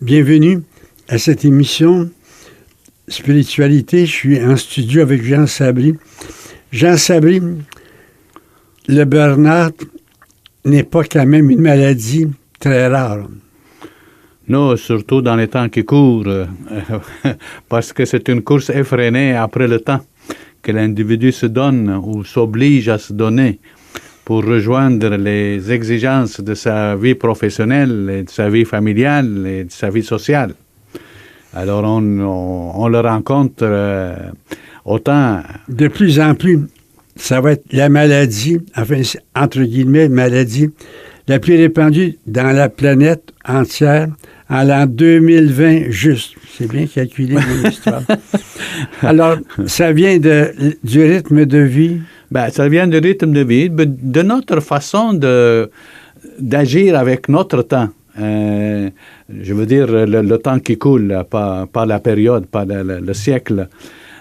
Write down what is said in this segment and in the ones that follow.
Bienvenue à cette émission Spiritualité. Je suis en studio avec Jean Sabry. Jean Sabry, le burn-out n'est pas quand même une maladie très rare. Non, surtout dans les temps qui courent, parce que c'est une course effrénée après le temps que l'individu se donne ou s'oblige à se donner pour rejoindre les exigences de sa vie professionnelle, et de sa vie familiale et de sa vie sociale. Alors on le rencontre autant... De plus en plus, ça va être la maladie, enfin, entre guillemets, maladie la plus répandue dans la planète entière en l'an 2020 juste. C'est bien calculé, mon histoire. Alors, ça vient du rythme de vie? Ben, ça vient du rythme de vie, de notre façon d'agir avec notre temps. Je veux dire, le temps qui coule, pas la période, pas le siècle.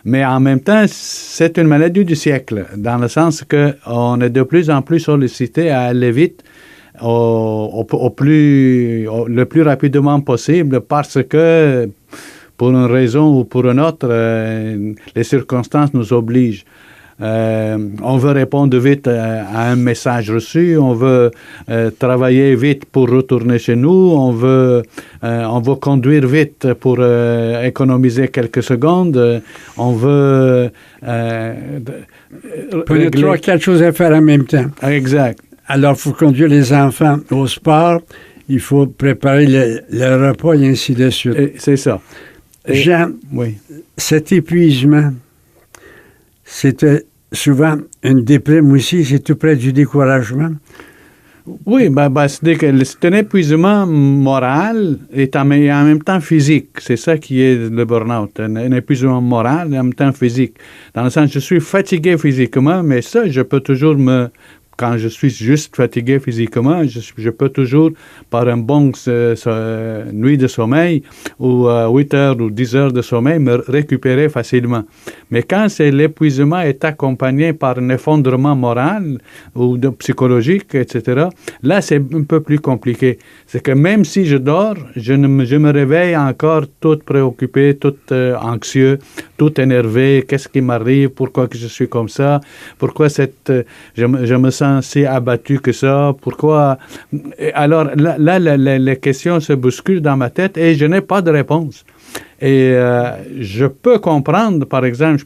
Mais en même temps, c'est une maladie du siècle, dans le sens qu'on est de plus en plus sollicité à aller vite, le plus rapidement possible, parce que, pour une raison ou pour une autre, les circonstances nous obligent. On veut répondre vite à un message reçu, on veut travailler vite pour retourner chez nous, on veut conduire vite pour économiser quelques secondes, on veut... Prenez 3-4 choses à faire en même temps. Exact. Alors, il faut conduire les enfants au sport, il faut préparer le repas et ainsi de suite. C'est ça. Jean, oui. Cet épuisement, c'était souvent une déprime aussi, c'est tout près du découragement. Oui, c'est un épuisement moral et en même temps physique. C'est ça qui est le burn-out, un épuisement moral et en même temps physique. Dans le sens, je suis fatigué physiquement, mais ça, je peux toujours quand je suis juste fatigué physiquement, je peux toujours, par une bonne nuit de sommeil, ou 8 heures ou 10 heures de sommeil, me récupérer facilement. Mais quand l'épuisement est accompagné par un effondrement moral ou psychologique, etc., là, c'est un peu plus compliqué. C'est que même si je dors, je me réveille encore tout préoccupé, tout anxieux, tout énervé. Qu'est-ce qui m'arrive? Pourquoi que je suis comme ça? Pourquoi je me sens si abattu que ça? Pourquoi? Alors là, les questions se bousculent dans ma tête et je n'ai pas de réponse. Et je peux comprendre, par exemple,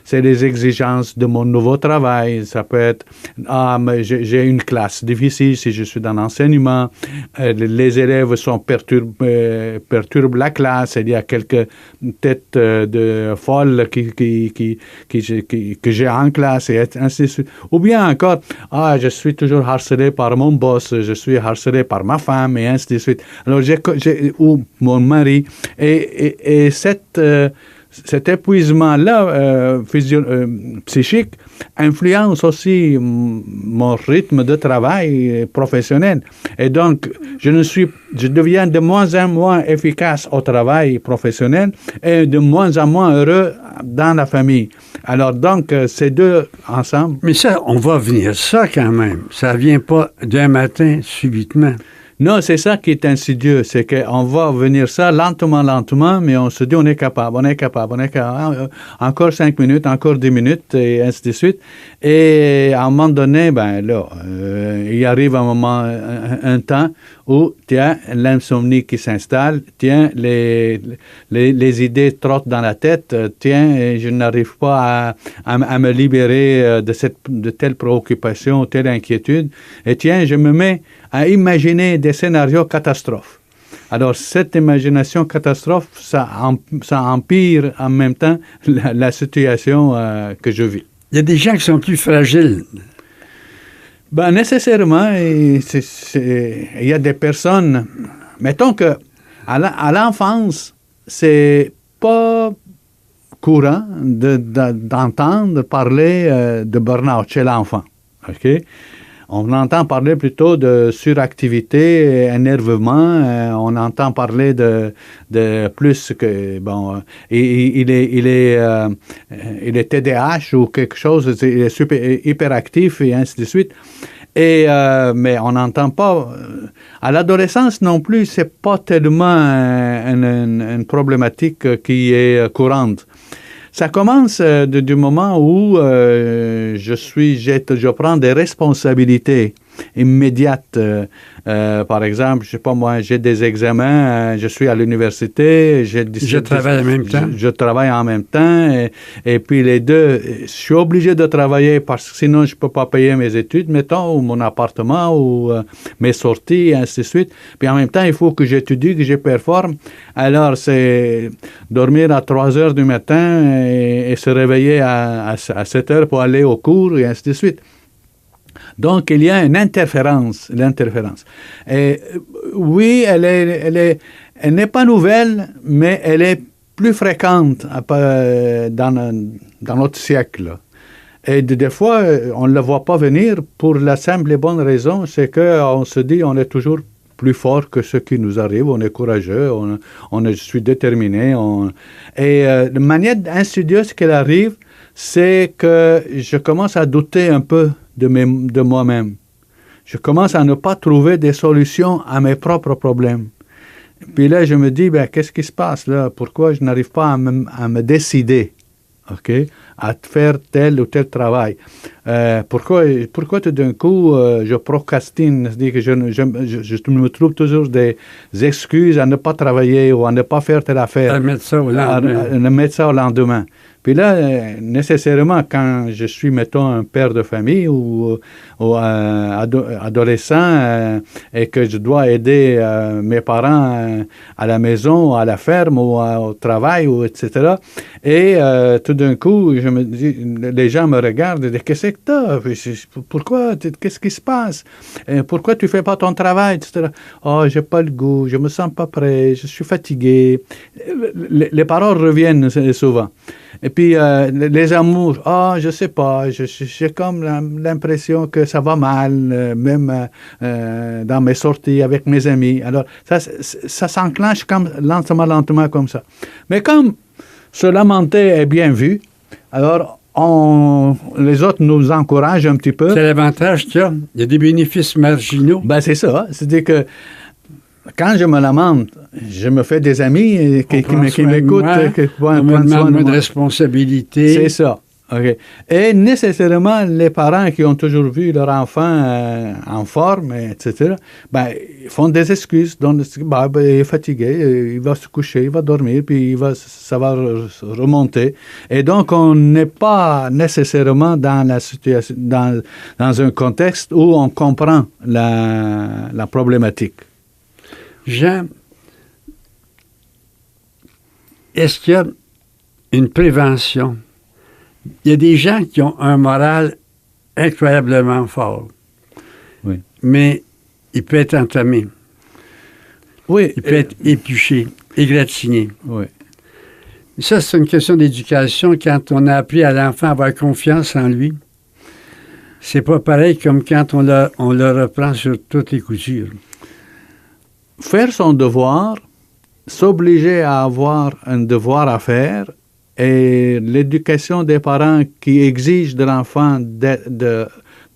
c'est les exigences de mon nouveau travail. Ça peut être, j'ai une classe difficile si je suis dans l'enseignement. Les élèves perturbent la classe. Il y a quelques têtes de folles que j'ai en classe, et ainsi de suite. Ou bien encore, je suis toujours harcelé par mon boss, je suis harcelé par ma femme, et ainsi de suite. Alors, ou mon mari. Et cet épuisement-là, psychique, influence aussi mon rythme de travail professionnel. Et donc, je deviens de moins en moins efficace au travail professionnel et de moins en moins heureux dans la famille. Alors, donc, ces deux ensemble... Mais ça, on va venir ça quand même. Ça ne vient pas d'un matin subitement. Non, c'est ça qui est insidieux, c'est qu'on va venir ça lentement, mais on se dit on est capable, encore 5 minutes, encore 10 minutes, et ainsi de suite. Et à un moment donné, il arrive un temps où, l'insomnie qui s'installe, les idées trottent dans la tête, je n'arrive pas à me libérer de telle préoccupation, telle inquiétude, et je me mets à imaginer des scénarios catastrophes. Alors, cette imagination catastrophe, ça empire en même temps la situation que je vis. Il y a des gens qui sont plus fragiles. Nécessairement, il y a des personnes... Mettons que à l'enfance, c'est pas courant d'entendre parler de burn-out chez l'enfant. OK? On entend parler plutôt de suractivité, énervement. On entend parler de plus que il est TDAH ou quelque chose, il est hyperactif et ainsi de suite. Mais on n'entend pas. À l'adolescence non plus, c'est pas tellement une problématique qui est courante. Ça commence du moment où je prends des responsabilités immédiates. Par exemple, je sais pas moi, j'ai des examens, je suis à l'université, je travaille en même temps. Je travaille en même temps, et puis les deux, je suis obligé de travailler parce que sinon je peux pas payer mes études, mettons, ou mon appartement, ou mes sorties, et ainsi de suite. Puis en même temps, il faut que j'étudie, que je performe. Alors, c'est dormir à 3 heures du matin et se réveiller à 7 heures pour aller au cours, et ainsi de suite. Donc, il y a une interférence. Et oui, elle n'est pas nouvelle, mais elle est plus fréquente dans notre siècle. Et des fois, on ne la voit pas venir pour la simple et bonne raison, c'est qu'on se dit on est toujours plus fort que ce qui nous arrive, on est courageux, je suis déterminé. De manière insidieuse qu'elle arrive, c'est que je commence à douter un peu de moi-même. Je commence à ne pas trouver des solutions à mes propres problèmes. Puis là, je me dis, qu'est-ce qui se passe là? Pourquoi je n'arrive pas à me décider, à faire tel ou tel travail? Pourquoi tout d'un coup, je procrastine? C'est-à-dire que je me trouve toujours des excuses à ne pas travailler ou à ne pas faire telle affaire. À mettre ça au lendemain. Puis là, nécessairement, quand je suis, mettons, un père de famille ou adolescent et que je dois aider mes parents à la maison, à la ferme ou au travail, etc. Et tout d'un coup, je me dis, les gens me regardent et disent, qu'est-ce que t'as? Pourquoi? Qu'est-ce qui se passe? Pourquoi tu fais pas ton travail, etc. Oh, j'ai pas le goût, je me sens pas prêt, je suis fatigué. Les paroles reviennent souvent. Et puis, les amours, je sais pas, j'ai comme l'impression que ça va mal, même dans mes sorties avec mes amis. Alors, ça s'enclenche comme lentement comme ça. Mais comme se lamenter est bien vu, alors les autres nous encouragent un petit peu. C'est l'avantage qu'il y a. Il y a des bénéfices marginaux. C'est ça. C'est-à-dire que quand je me lamente, je me fais des amis qui m'écoutent. On me demande moins de responsabilité. C'est ça. Okay. Et nécessairement, les parents qui ont toujours vu leur enfant en forme, etc., font des excuses. Donc, il est fatigué, il va se coucher, il va dormir, puis ça va remonter. Et donc, on n'est pas nécessairement dans la situation, dans un contexte où on comprend la problématique. Jean, est-ce qu'il y a une prévention? Il y a des gens qui ont un moral incroyablement fort. Oui. Mais il peut être entamé. Oui. Il peut être épluché, égratigné. Oui. Ça, c'est une question d'éducation. Quand on a appris à l'enfant à avoir confiance en lui, c'est pas pareil comme quand on le reprend sur toutes les coutures. Faire son devoir, s'obliger à avoir un devoir à faire, et l'éducation des parents qui exige de l'enfant des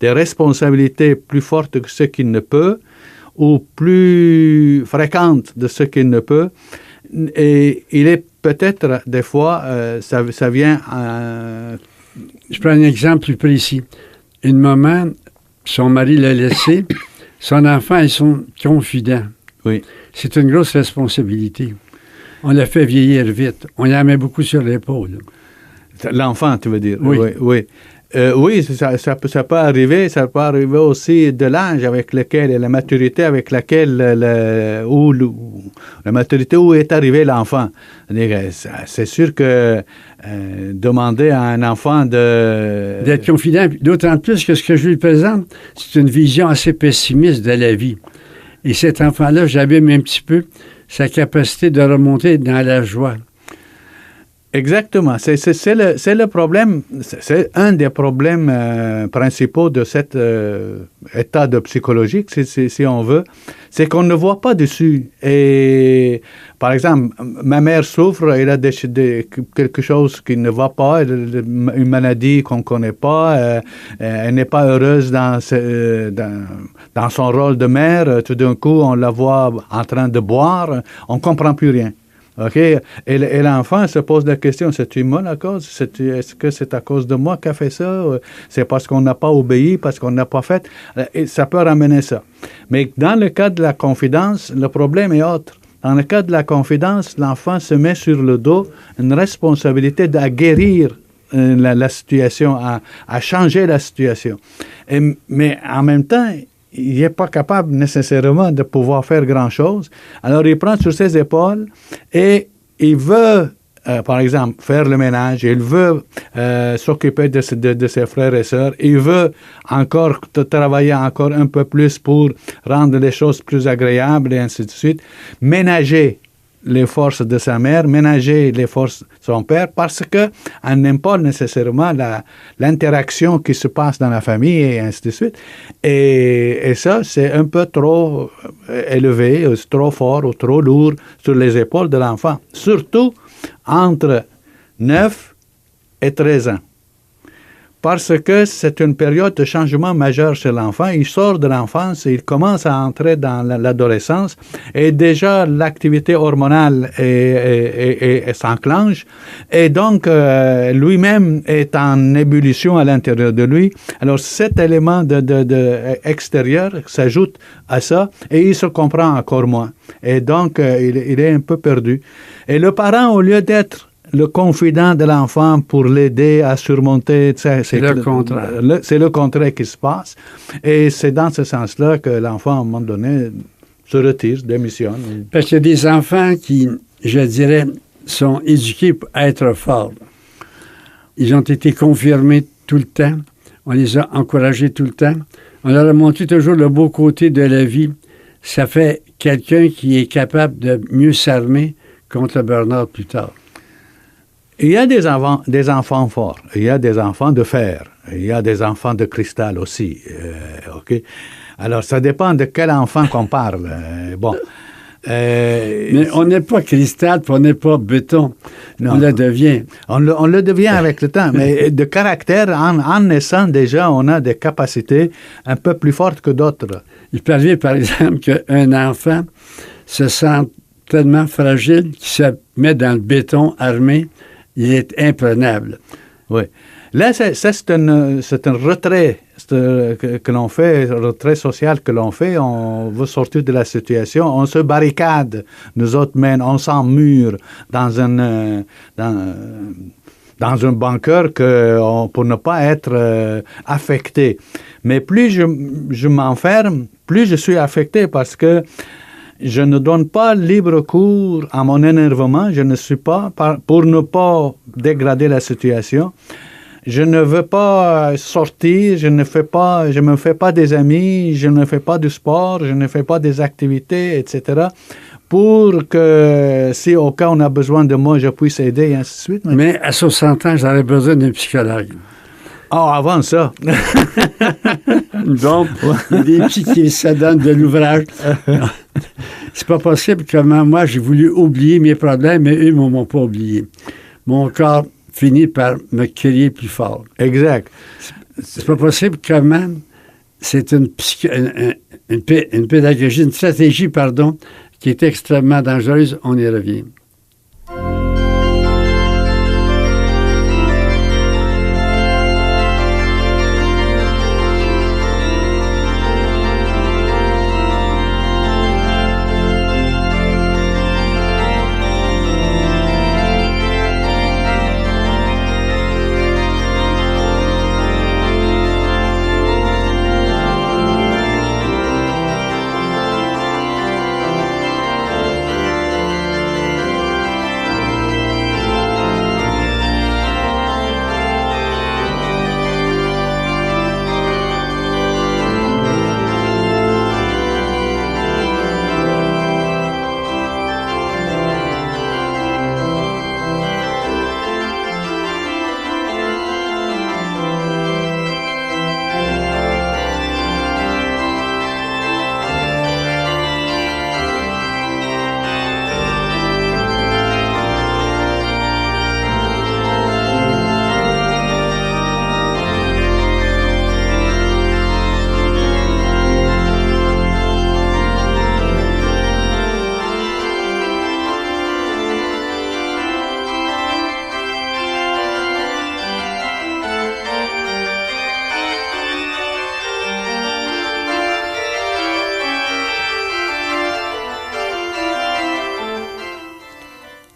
responsabilités plus fortes que ce qu'il ne peut, ou plus fréquentes de ce qu'il ne peut, et il est peut-être, des fois, ça vient... Je prends un exemple plus précis. Une maman, son mari l'a laissé, son enfant est son confident. Oui. C'est une grosse responsabilité. On l'a fait vieillir vite. On y en met beaucoup sur l'épaule. L'enfant, tu veux dire? Oui. Oui, ça peut arriver. Ça peut arriver aussi de l'âge avec lequel, et la maturité avec laquelle, la maturité où est arrivé l'enfant. C'est sûr que demander à un enfant d'être confident, d'autant plus que ce que je lui présente, c'est une vision assez pessimiste de la vie. Et cet enfant-là, j'abîme un petit peu sa capacité de remonter dans la joie. Exactement. C'est le problème, c'est un des problèmes principaux de cet état de psychologique, si on veut, c'est qu'on ne voit pas dessus. Et par exemple, ma mère souffre, elle a quelque chose qui ne va pas, une maladie qu'on ne connaît pas, elle n'est pas heureuse dans son rôle de mère. Tout d'un coup, on la voit en train de boire, on ne comprend plus rien. OK? Et l'enfant se pose la question, c'est-tu moi la cause? Est-ce que c'est à cause de moi qu'a fait ça? C'est parce qu'on n'a pas obéi, parce qu'on n'a pas fait? Et ça peut ramener ça. Mais dans le cas de la confidence, le problème est autre. Dans le cas de la confidence, l'enfant se met sur le dos une responsabilité de guérir la situation, à changer la situation. Mais en même temps, il n'est pas capable nécessairement de pouvoir faire grand-chose. Alors, il prend sur ses épaules et il veut, par exemple, faire le ménage, il veut s'occuper de ses frères et sœurs, il veut encore travailler encore un peu plus pour rendre les choses plus agréables et ainsi de suite, ménager les forces de sa mère, ménager les forces de son père, parce qu'elle n'aime pas nécessairement l'interaction qui se passe dans la famille et ainsi de suite. Et ça, c'est un peu trop élevé, trop fort ou trop lourd sur les épaules de l'enfant, surtout entre 9 et 13 ans. Parce que c'est une période de changement majeur chez l'enfant. Il sort de l'enfance et il commence à entrer dans l'adolescence et déjà l'activité hormonale s'enclenche et donc lui-même est en ébullition à l'intérieur de lui. Alors cet élément extérieur s'ajoute à ça et il se comprend encore moins. Et donc il est un peu perdu. Et le parent, au lieu d'être le confident de l'enfant pour l'aider à surmonter, c'est le contraire. C'est le contraire qui se passe. Et c'est dans ce sens-là que l'enfant, à un moment donné, se retire, démissionne. Parce qu'il y a des enfants qui, je dirais, sont éduqués pour être forts. Ils ont été confirmés tout le temps. On les a encouragés tout le temps. On leur a montré toujours le beau côté de la vie. Ça fait quelqu'un qui est capable de mieux s'armer contre le burn-out plus tard. Il y a des enfants forts, il y a des enfants de fer, il y a des enfants de cristal aussi. OK? Alors, ça dépend de quel enfant qu'on parle. Bon. Mais on n'est pas cristal, puis on n'est pas béton. Non. On le devient. On le devient avec le temps. Mais de caractère, en naissant déjà, on a des capacités un peu plus fortes que d'autres. Il peut arriver, par exemple, qu'un enfant se sent tellement fragile qu'il se met dans le béton armé. Il est imprenable. Oui. Là, c'est un retrait que l'on fait, un retrait social que l'on fait. On veut sortir de la situation. On se barricade, nous autres, mais on s'emmure dans un bunker pour ne pas être affecté. Mais plus je m'enferme, plus je suis affecté parce que je ne donne pas libre cours à mon énervement. Je ne suis pas, pour ne pas dégrader la situation, je ne veux pas sortir, je me fais pas des amis, je ne fais pas du sport, je ne fais pas des activités, etc. pour que si au cas on a besoin de moi, je puisse aider et ainsi de suite. Mais à 60 ans, j'aurais besoin d'un psychologue. Ah, avant ça. Donc, il y a des petits qui se donnent de l'ouvrage. C'est pas possible comment moi, j'ai voulu oublier mes problèmes, mais eux ne m'ont pas oublié. Mon corps finit par me crier plus fort. Exact. C'est pas possible comment c'est une pédagogie, une stratégie, qui est extrêmement dangereuse. On y revient.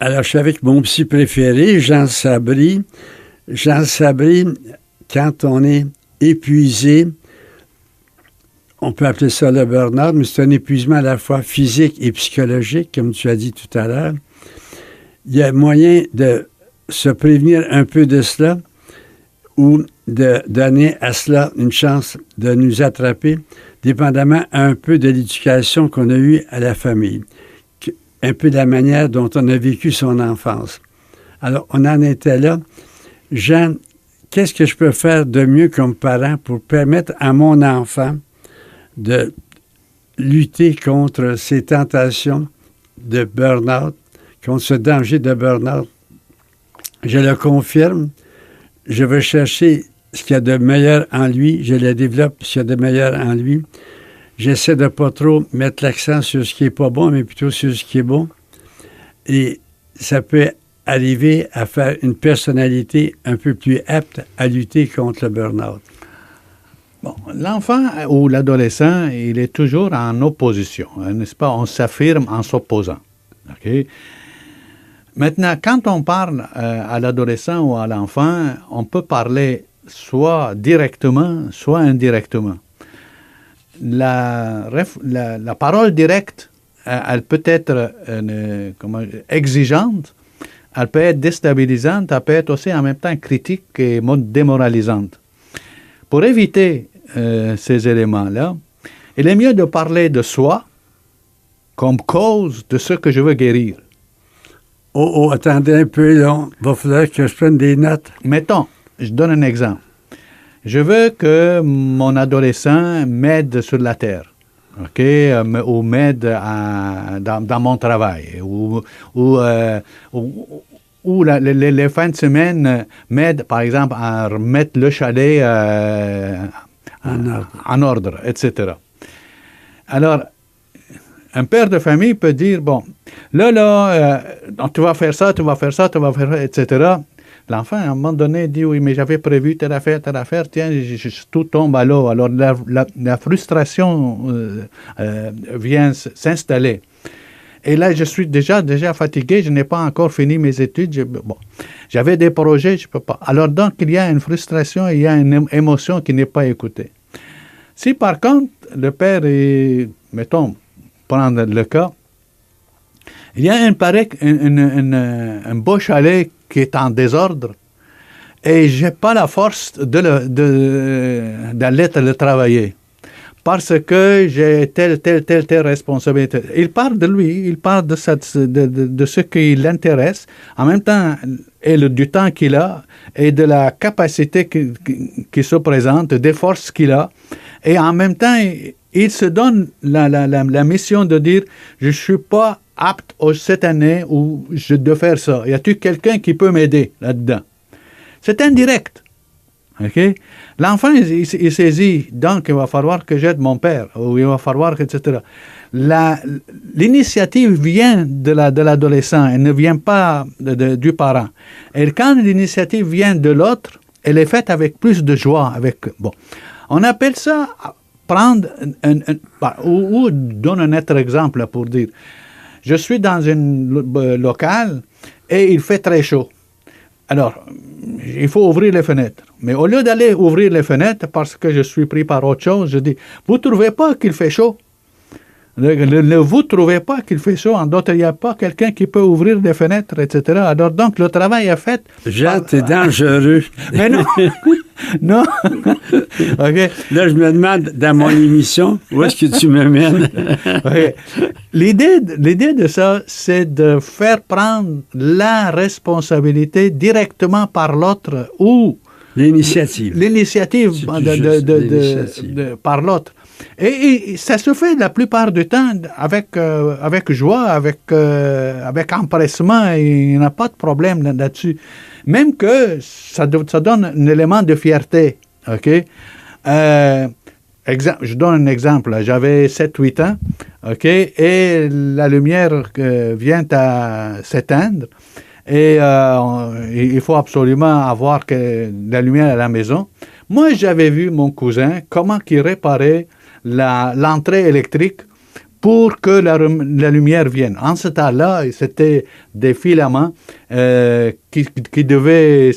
Alors, je suis avec mon psy préféré, Jean Sabry. Jean Sabry, quand on est épuisé, on peut appeler ça le burn-out, mais c'est un épuisement à la fois physique et psychologique, comme tu as dit tout à l'heure. Il y a moyen de se prévenir un peu de cela ou de donner à cela une chance de nous attraper, dépendamment un peu de l'éducation qu'on a eue à la famille, un peu de la manière dont on a vécu son enfance. Alors, on en était là. Jean, qu'est-ce que je peux faire de mieux comme parent pour permettre à mon enfant de lutter contre ces tentations de burn-out, contre ce danger de burn-out? Je le confirme, je veux chercher ce qu'il y a de meilleur en lui, je le développe ce qu'il y a de meilleur en lui. J'essaie de ne pas trop mettre l'accent sur ce qui n'est pas bon, mais plutôt sur ce qui est bon. Et ça peut arriver à faire une personnalité un peu plus apte à lutter contre le burn-out. Bon, l'enfant ou l'adolescent, il est toujours en opposition, n'est-ce pas? On s'affirme en s'opposant. OK? Maintenant, quand on parle à l'adolescent ou à l'enfant, on peut parler soit directement, soit indirectement. La parole directe, elle peut être exigeante, elle peut être déstabilisante, elle peut être aussi en même temps critique et démoralisante. Pour éviter ces éléments-là, il est mieux de parler de soi comme cause de ce que je veux guérir. Oh, attendez un peu, là. Il va falloir que je prenne des notes. Mettons, je donne un exemple. Je veux que mon adolescent m'aide sur la terre, OK? Ou m'aide dans mon travail, ou les fins de semaine m'aident, par exemple, à remettre le chalet en ordre, etc. Alors, un père de famille peut dire, bon, tu vas faire ça, etc. L'enfant, à un moment donné, dit, oui, mais j'avais prévu telle affaire, tiens, tout tombe à l'eau. Alors, la frustration vient s'installer. Et là, je suis déjà fatigué, je n'ai pas encore fini mes études. J'avais des projets, je ne peux pas. Alors, donc, il y a une frustration, il y a une émotion qui n'est pas écoutée. Si, par contre, le père est, mettons, prendre le cas, il y a un beau chalet qui est en désordre et je n'ai pas la force d'aller le travailler parce que j'ai telle responsabilité. Il parle de lui, il parle de ce qui l'intéresse, en même temps, et du temps qu'il a et de la capacité qui se présente, des forces qu'il a, et en même temps, il se donne la mission de dire « Je ne suis pas apte cette année où je dois faire ça. Y a-t-il quelqu'un qui peut m'aider là-dedans? » C'est indirect. Okay? L'enfant, il saisit. Donc, il va falloir que j'aide mon père. Ou il va falloir, etc. L'initiative vient de l'adolescent. Elle ne vient pas du parent. Et quand l'initiative vient de l'autre, elle est faite avec plus de joie. On appelle ça prendre ou donne un autre exemple pour dire. Je suis dans un local et il fait très chaud. Alors, il faut ouvrir les fenêtres. Mais au lieu d'aller ouvrir les fenêtres parce que je suis pris par autre chose, je dis, vous ne trouvez pas qu'il fait chaud? Vous ne trouvez pas qu'il fait chaud? En d'autres, il n'y a pas quelqu'un qui peut ouvrir les fenêtres, etc. Alors, donc, le travail est fait. Jean, t'es dangereux. Mais non. Non. OK. Là, je me demande, dans mon émission, où est-ce que tu me mènes? Okay. L'idée de ça, c'est de faire prendre la responsabilité directement par l'autre ou l'initiative par l'autre. Et ça se fait la plupart du temps avec joie, avec empressement, et il n'y a pas de problème là-dessus. Même que ça donne un élément de fierté. OK? Je donne un exemple. J'avais 7-8 ans, OK? Et la lumière vient à s'éteindre. Et il faut absolument avoir la lumière à la maison. Moi, j'avais vu mon cousin, comment il réparait l'entrée électrique pour que la lumière vienne. En ce temps-là, c'était des filaments qui devaient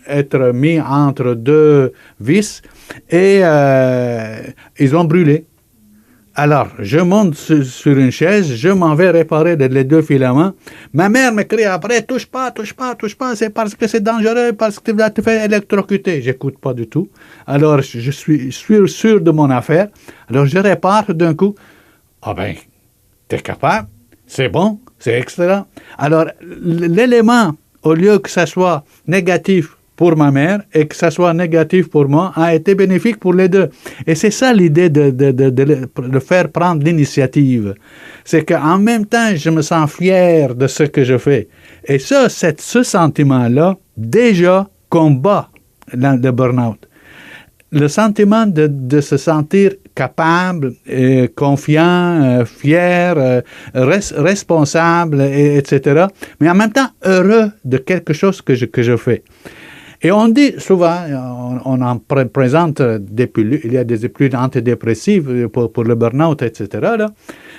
être mis entre deux vis et ils ont brûlé. Alors, je monte sur une chaise, je m'en vais réparer les deux filaments. Ma mère me crie après, touche pas, c'est parce que c'est dangereux, parce que tu vas te faire électrocuter. J'écoute pas du tout. Alors, je suis sûr de mon affaire. Alors, je répare d'un coup. Ah ben, t'es capable, c'est bon, c'est excellent. Alors, l'élément, au lieu que ça soit négatif pour ma mère et que ça soit négatif pour moi, a été bénéfique pour les deux. Et c'est ça l'idée de faire prendre l'initiative. C'est qu'en même temps, je me sens fier de ce que je fais. Et ça, ce sentiment-là, déjà, combat le burn-out. Le sentiment de se sentir capable, confiant, fier, responsable, etc. Mais en même temps, heureux de quelque chose que je fais. Et on dit souvent, on en présente des pilules, il y a des pilules antidépressives pour le burn-out, etc. Là.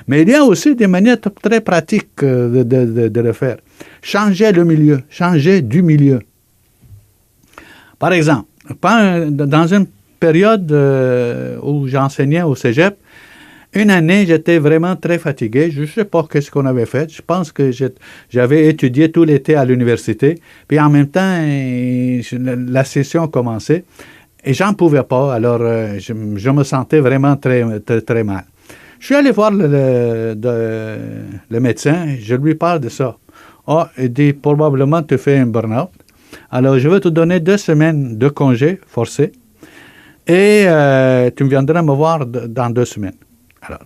Mais il y a aussi des manières très pratiques de le faire. Changer le milieu, changer du milieu. Par exemple, dans une période où j'enseignais au cégep, une année, j'étais vraiment très fatigué. Je ne sais pas ce qu'on avait fait. Je pense que j'avais étudié tout l'été à l'université. Puis en même temps, la session commençait. Et j'en pouvais pas. Alors, je me sentais vraiment très, très, très mal. Je suis allé voir le médecin. Je lui parle de ça. Il dit, probablement, tu fais un burn-out. Alors, je vais te donner 2 semaines de congé forcé. Et tu viendras me voir dans 2 semaines. Alors,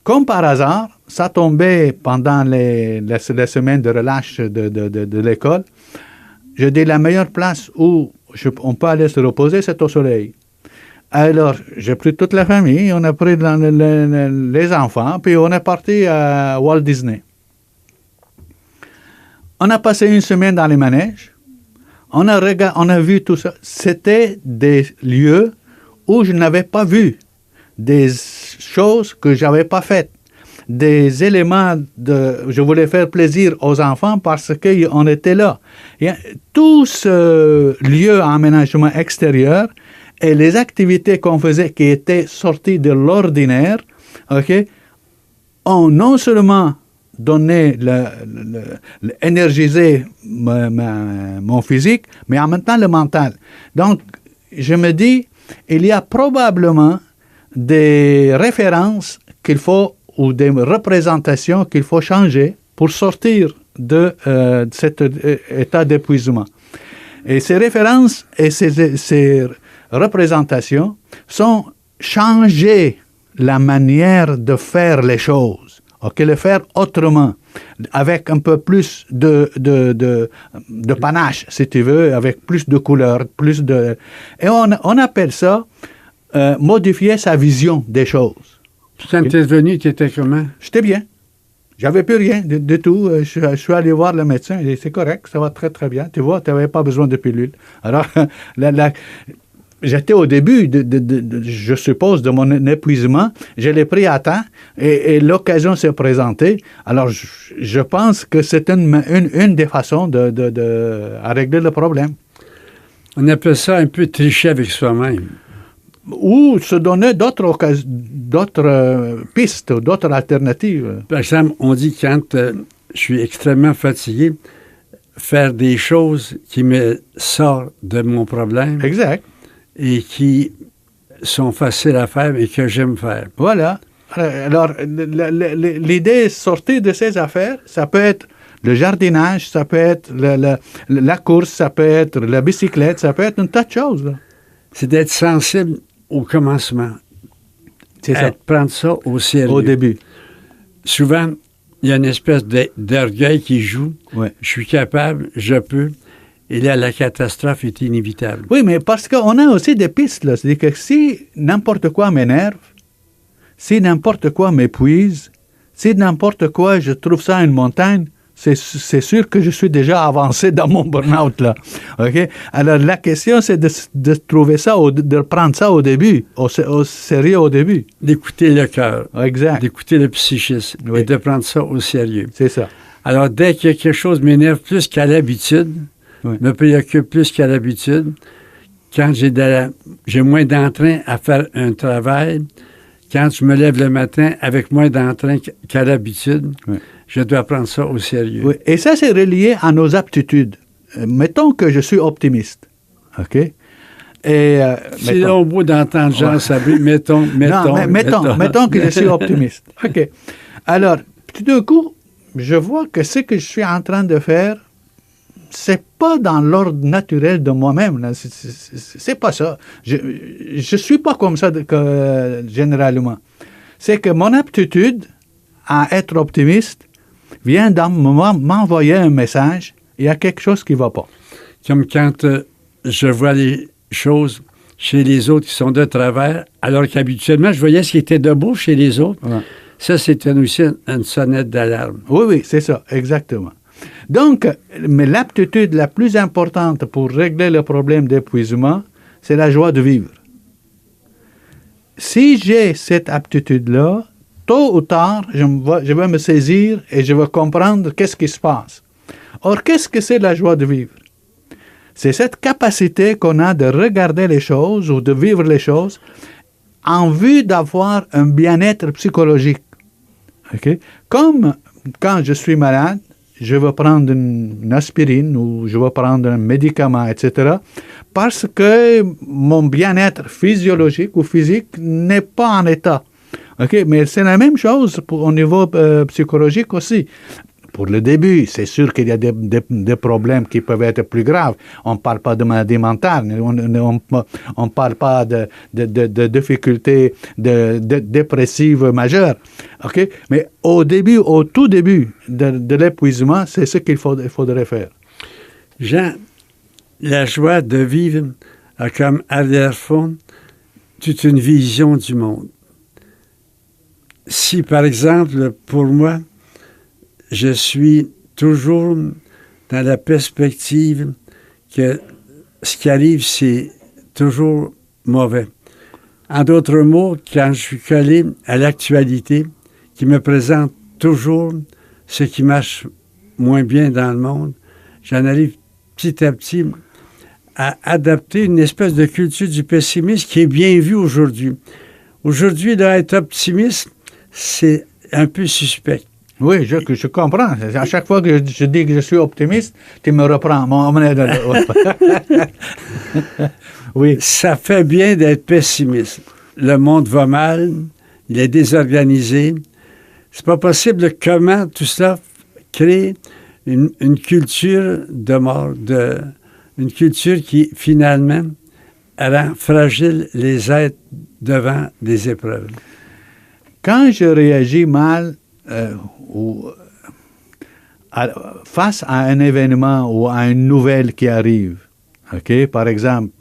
comme par hasard, ça tombait pendant les semaines de relâche de l'école. Je dis, la meilleure place où on peut aller se reposer, c'est au soleil. Alors, j'ai pris toute la famille, on a pris les enfants, puis on est parti à Walt Disney. On a passé 1 semaine dans les manèges. On a vu tout ça. C'était des lieux où je n'avais pas vu. Des choses que je n'avais pas faites, des éléments je voulais faire plaisir aux enfants parce qu'on était là. Et tout ce lieu aménagement extérieur et les activités qu'on faisait qui étaient sorties de l'ordinaire, ont non seulement donné, énergisé mon physique, mais en même temps le mental. Donc, je me dis, il y a probablement des références qu'il faut, ou des représentations qu'il faut changer pour sortir de cet état d'épuisement. Et ces références et ces représentations sont changer la manière de faire les choses, le faire autrement, avec un peu plus de panache, si tu veux, avec plus de couleurs, et on appelle ça modifier sa vision des choses. Quand tu es venu, tu étais comment? J'étais bien. J'avais plus rien du tout. Je suis allé voir le médecin. Il dit, c'est correct, ça va très, très bien. Tu vois, tu n'avais pas besoin de pilule. Alors, j'étais au début, je suppose, de mon épuisement. Je l'ai pris à temps et l'occasion s'est présentée. Alors, je pense que c'est une des façons à régler le problème. On appelle ça un peu tricher avec soi-même. Ou se donner d'autres pistes, d'autres alternatives. Par exemple, on dit quand je suis extrêmement fatigué, faire des choses qui me sortent de mon problème. Exact. Et qui sont faciles à faire et que j'aime faire. Voilà. Alors, l'idée sortie de ces affaires, ça peut être le jardinage, ça peut être la course, ça peut être la bicyclette, ça peut être un tas de choses. Là. C'est d'être sensible au commencement. C'est ça. Prendre ça au sérieux. Au début. Souvent, il y a une espèce d'orgueil qui joue. Ouais. Je suis capable, je peux. Et là, la catastrophe est inévitable. Oui, mais parce qu'on a aussi des pistes. Là. C'est-à-dire que si n'importe quoi m'énerve, si n'importe quoi m'épuise, si n'importe quoi, je trouve ça une montagne, c'est sûr que je suis déjà avancé dans mon burn-out, là. OK? Alors, la question, c'est de trouver ça, de prendre ça au début, au sérieux au début. D'écouter le cœur. Exact. D'écouter le psychisme. Oui. Et de prendre ça au sérieux. C'est ça. Alors, dès que quelque chose m'énerve plus qu'à l'habitude, me préoccupe plus qu'à l'habitude, quand j'ai moins d'entrain à faire un travail, quand je me lève le matin avec moins d'entrain qu'à l'habitude, je dois prendre ça au sérieux. Oui. Et ça, c'est relié à nos aptitudes. Mettons que je suis optimiste. OK? Et, c'est long beau d'entendre Jean Sabri, mettons que je suis optimiste. OK. Alors, tout d'un coup, je vois que ce que je suis en train de faire, c'est pas dans l'ordre naturel de moi-même. Là. C'est pas ça. Je suis pas comme ça généralement. C'est que mon aptitude à être optimiste vient m'envoyer un message. Il y a quelque chose qui va pas. Comme quand je vois les choses chez les autres qui sont de travers, alors qu'habituellement, je voyais ce qui était de beau chez les autres. Ouais. Ça, c'était aussi une sonnette d'alarme. Oui, c'est ça, exactement. Donc, mais l'aptitude la plus importante pour régler le problème d'épuisement, c'est la joie de vivre. Si j'ai cette aptitude-là, tôt ou tard, je vais me saisir et je vais comprendre qu'est-ce qui se passe. Or, qu'est-ce que c'est la joie de vivre? C'est cette capacité qu'on a de regarder les choses ou de vivre les choses en vue d'avoir un bien-être psychologique. Okay? Comme quand je suis malade, je vais prendre une aspirine ou je vais prendre un médicament, etc., parce que mon bien-être physiologique ou physique n'est pas en état. Okay? Mais c'est la même chose au niveau psychologique aussi. Pour le début, c'est sûr qu'il y a des problèmes qui peuvent être plus graves. On ne parle pas de maladie mentale, on ne parle pas de difficultés dépressives majeures. Okay? Mais au tout début de l'épuisement, c'est ce qu'il faudrait faire. Jean, la joie de vivre a comme arrière-fond toute une vision du monde. Si, par exemple, pour moi, je suis toujours dans la perspective que ce qui arrive, c'est toujours mauvais. En d'autres mots, quand je suis collé à l'actualité, qui me présente toujours ce qui marche moins bien dans le monde, j'en arrive petit à petit à adapter une espèce de culture du pessimisme qui est bien vue aujourd'hui. Aujourd'hui, d'être optimiste, c'est un peu suspect. Oui, je comprends. À chaque fois que je dis que je suis optimiste, tu me reprends. Oui. Ça fait bien d'être pessimiste. Le monde va mal, il est désorganisé. C'est pas possible comment tout ça crée une culture de mort, une culture qui, finalement, rend fragile les êtres devant des épreuves. Quand je réagis mal, face à un événement ou à une nouvelle qui arrive, okay? Par exemple,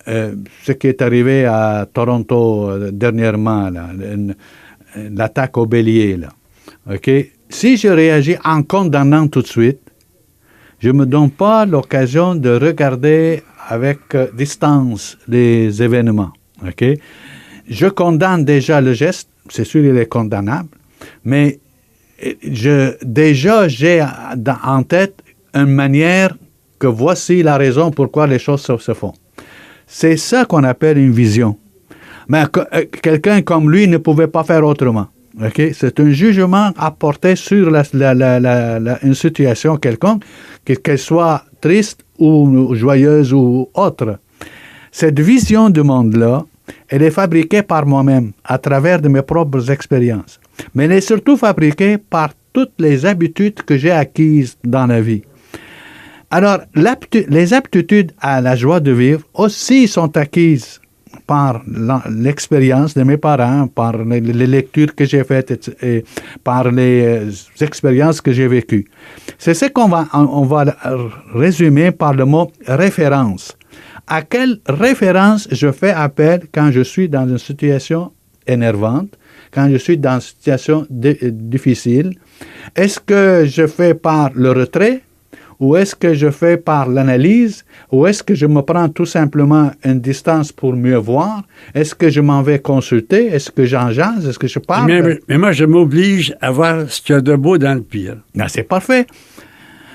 ce qui est arrivé à Toronto dernièrement, là, l'attaque au bélier, là, okay? Si je réagis en condamnant tout de suite, je ne me donne pas l'occasion de regarder avec distance les événements. Okay? Je condamne déjà le geste, c'est sûr il est condamnable, mais j'ai en tête une manière que voici la raison pourquoi les choses se font. C'est ça qu'on appelle une vision. Mais quelqu'un comme lui ne pouvait pas faire autrement. Okay? C'est un jugement apporté sur une situation quelconque, qu'elle soit triste ou joyeuse ou autre. Cette vision du monde-là, elle est fabriquée par moi-même, à travers de mes propres expériences. Mais elle est surtout fabriquée par toutes les habitudes que j'ai acquises dans la vie. Alors, les aptitudes à la joie de vivre aussi sont acquises par l'expérience de mes parents, par les lectures que j'ai faites et par les expériences que j'ai vécues. C'est ce qu'on va résumer par le mot référence. À quelle référence je fais appel quand je suis dans une situation énervante, quand je suis dans une situation difficile, Est-ce que je fais par le retrait ou est-ce que je fais par l'analyse ou est-ce que je me prends tout simplement une distance pour mieux voir? Est-ce que je m'en vais consulter? Est-ce que j'en jase? Est-ce que je parle? Mais moi, je m'oblige à voir ce qu'il y a de beau dans le pire. Non, c'est parfait.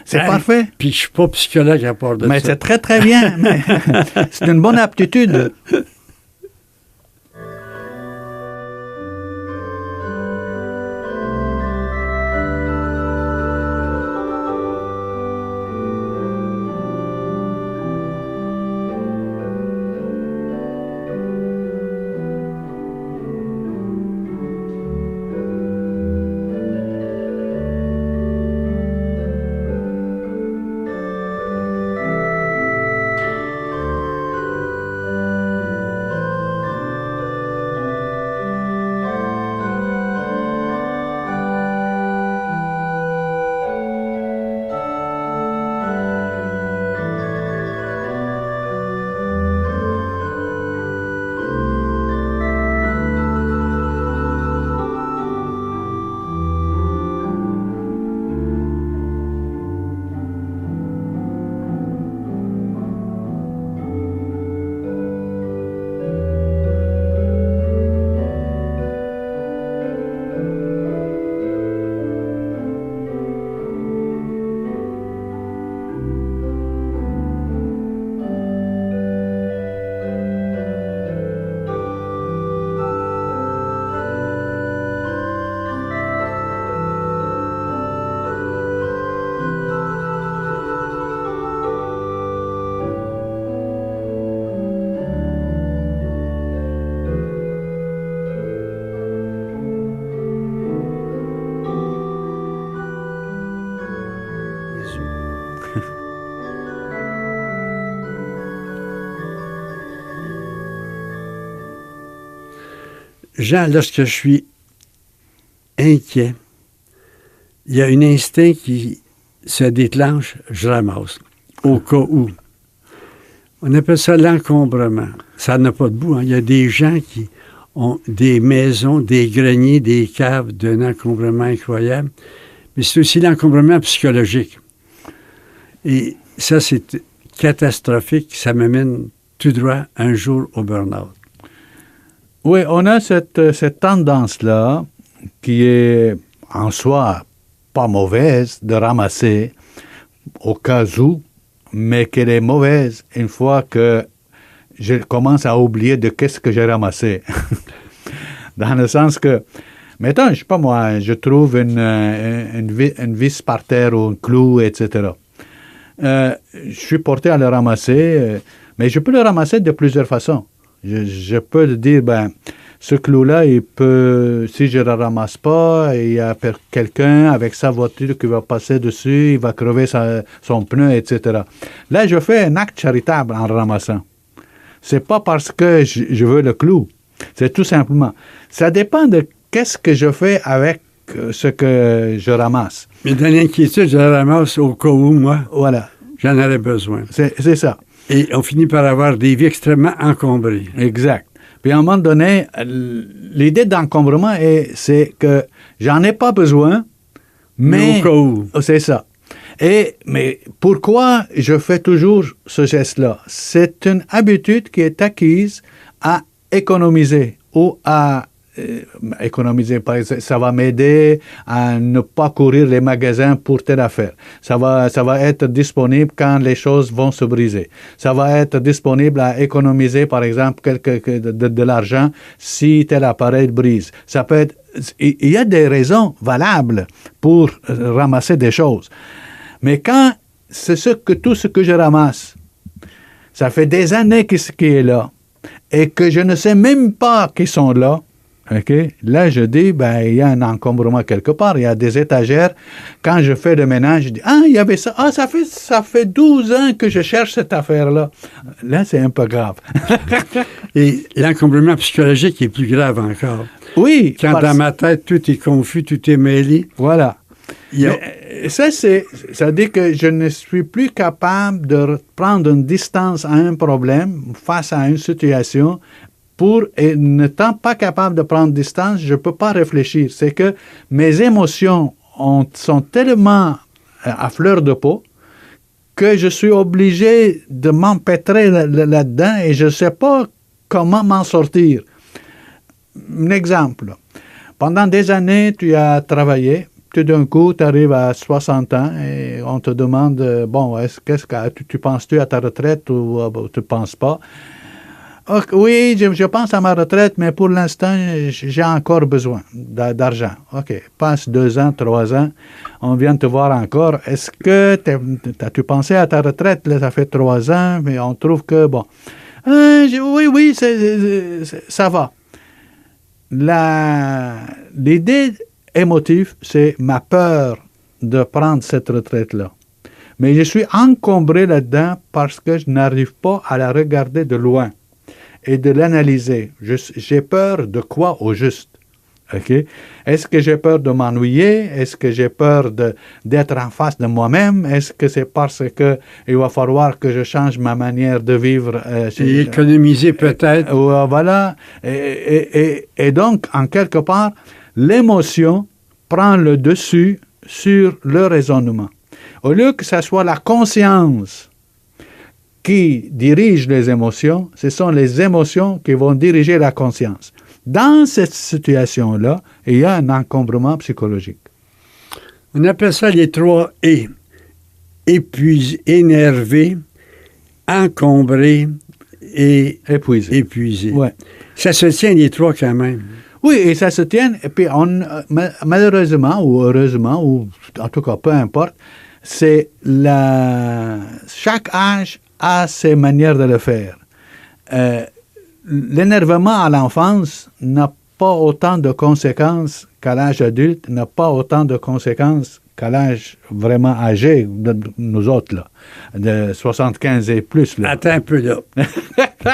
C'est parfait. Puis je suis pas psychologue à part de Mais ça. c'est très, très bien. C'est une bonne aptitude. Jean, lorsque je suis inquiet, il y a un instinct qui se déclenche, je ramasse, au cas où. On appelle ça l'encombrement. Ça n'a pas de bout. Il y a des gens qui ont des maisons, des greniers, des caves d'un encombrement incroyable. Mais c'est aussi l'encombrement psychologique. Et ça, c'est catastrophique. Ça me mène tout droit un jour au burn-out. Oui, on a cette tendance-là qui est en soi pas mauvaise de ramasser au cas où, mais qu'elle est mauvaise une fois que je commence à oublier de qu'est-ce que j'ai ramassé. Dans le sens que, mettons, je sais pas moi, je trouve une vis par terre ou un clou, etc. Je suis porté à le ramasser, mais je peux le ramasser de plusieurs façons. Je peux le dire, ce clou-là, il peut, si je ne le ramasse pas, il y a quelqu'un avec sa voiture qui va passer dessus, il va crever son pneu, etc. Là, je fais un acte charitable en le ramassant. C'est pas parce que je veux le clou. C'est tout simplement. Ça dépend de qu'est-ce que je fais avec ce que je ramasse. Mais dans l'inquiétude, je le ramasse au cas où, moi. Voilà. J'en aurais besoin. C'est ça. Et on finit par avoir des vies extrêmement encombrées. Exact. Puis à un moment donné, l'idée d'encombrement, c'est que j'en ai pas besoin, mais au cas où. C'est ça. Mais pourquoi je fais toujours ce geste-là? C'est une habitude qui est acquise à économiser ou à économiser. Ça va m'aider à ne pas courir les magasins pour telle affaire. Ça va être disponible quand les choses vont se briser. Ça va être disponible à économiser, par exemple, de l'argent si tel appareil brise. Ça peut être. Il y a des raisons valables pour ramasser des choses. Mais quand c'est tout ce que je ramasse, ça fait des années qu'il est là et que je ne sais même pas qu'ils sont là, okay? Là, je dis, il y a un encombrement quelque part, il y a des étagères. Quand je fais le ménage, je dis, il y avait ça. Ça fait 12 ans que je cherche cette affaire-là. Là, c'est un peu grave. Et l'encombrement psychologique est plus grave encore. Oui. Quand dans ma tête, tout est confus, tout est mêlé. Voilà. Ça dit que je ne suis plus capable de prendre une distance à un problème face à une situation et n'étant pas capable de prendre distance, je ne peux pas réfléchir. C'est que mes émotions sont tellement à fleur de peau que je suis obligé de m'empêtrer là-dedans et je ne sais pas comment m'en sortir. Un exemple. Pendant des années, tu as travaillé. Tout d'un coup, tu arrives à 60 ans et on te demande, bon, qu'est-ce que tu penses-tu à ta retraite ou tu ne penses pas? Oui, je pense à ma retraite, mais pour l'instant, j'ai encore besoin d'argent. OK, passe 2 ans, 3 ans, on vient te voir encore. Est-ce que as-tu pensé à ta retraite? Là, ça fait 3 ans, mais on trouve que, bon. Oui, ça va. L'idée émotive, c'est ma peur de prendre cette retraite-là. Mais je suis encombré là-dedans parce que je n'arrive pas à la regarder de loin et de l'analyser. J'ai peur de quoi au juste? Okay? Est-ce que j'ai peur de m'ennuyer? Est-ce que j'ai peur d'être en face de moi-même? Est-ce que c'est parce qu'il va falloir que je change ma manière de vivre? Et économiser peut-être. Voilà. Et donc, en quelque part, l'émotion prend le dessus sur le raisonnement. Au lieu que ce soit la conscience qui dirige les émotions, ce sont les émotions qui vont diriger la conscience. Dans cette situation-là, il y a un encombrement psychologique. On appelle ça les 3 E. Épuisé, énervé, encombré et épuisé. Ouais. Ça se tient les 3 quand même. Oui, et ça se tient. Et puis, malheureusement ou heureusement, ou en tout cas, peu importe, c'est chaque âge a ses manières de le faire. L'énervement à l'enfance n'a pas autant de conséquences qu'à l'âge adulte, n'a pas autant de conséquences qu'à l'âge vraiment âgé de nous autres, là, de 75 et plus. Là. Attends un peu, là.